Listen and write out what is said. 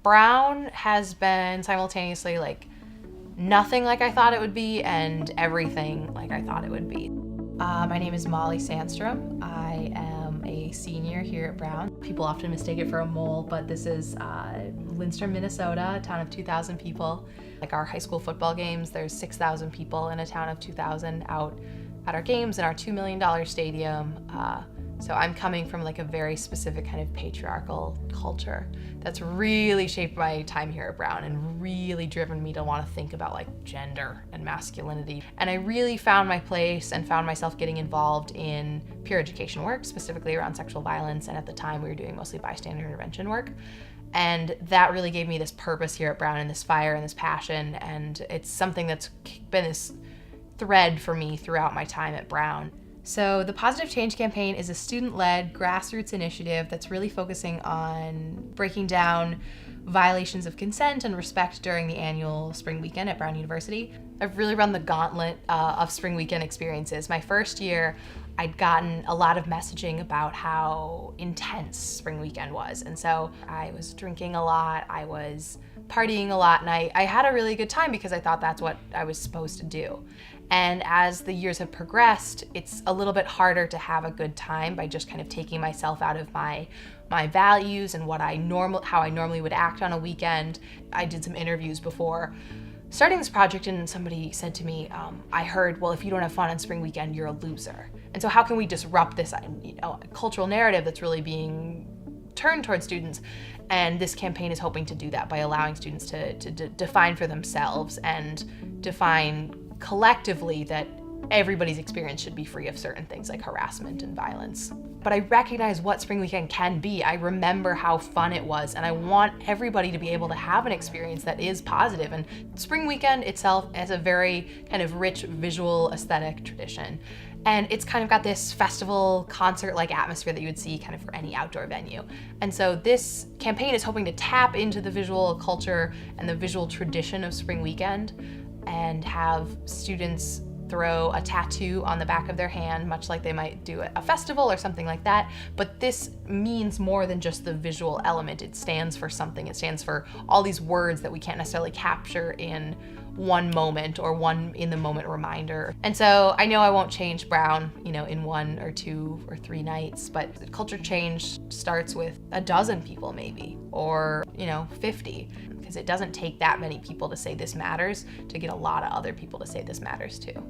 Brown has been simultaneously like nothing like I thought it would be and everything like I thought it would be. My name is Molly Sandstrom. I am a senior here at Brown. People often mistake it for a mole, but this is Sandstrom, Minnesota, a town of 2,000 people. Like our high school football games, there's 6,000 people in a town of 2,000 out at our games in our $2 million stadium. So I'm coming from like a very specific kind of patriarchal culture that's really shaped my time here at Brown and really driven me to want to think about like gender and masculinity. And I really found my place and found myself getting involved in peer education work, specifically around sexual violence. And at the time we were doing mostly bystander intervention work. And that really gave me this purpose here at Brown and this fire and this passion. And it's something that's been this thread for me throughout my time at Brown. So the Positive Change Campaign is a student-led grassroots initiative that's really focusing on breaking down violations of consent and respect during the annual spring weekend at Brown University. I've really run the gauntlet of spring weekend experiences. My first year, I'd gotten a lot of messaging about how intense spring weekend was. And so I was drinking a lot, I was partying a lot, and I had a really good time because I thought that's what I was supposed to do. And as the years have progressed, it's a little bit harder to have a good time by just kind of taking myself out of my values and how I normally would act on a weekend. I did some interviews before starting this project, and somebody said to me, I heard, well, if you don't have fun on spring weekend, you're a loser. And so how can we disrupt this cultural narrative that's really being turned towards students? And this campaign is hoping to do that by allowing students to define for themselves and define collectively that everybody's experience should be free of certain things like harassment and violence. But I recognize what spring weekend can be. I remember how fun it was, and I want everybody to be able to have an experience that is positive. And spring weekend itself has a very kind of rich visual aesthetic tradition. And it's kind of got this festival concert-like atmosphere that you would see kind of for any outdoor venue. And so this campaign is hoping to tap into the visual culture and the visual tradition of spring weekend and have students throw a tattoo on the back of their hand, much like they might do at a festival or something like that. But this means more than just the visual element. It stands for something. It stands for all these words that we can't necessarily capture in one moment or one in the moment reminder. And so I know I won't change Brown, in 1 or 2 or 3 nights, but culture change starts with a dozen people maybe, or 50, because it doesn't take that many people to say this matters to get a lot of other people to say this matters too.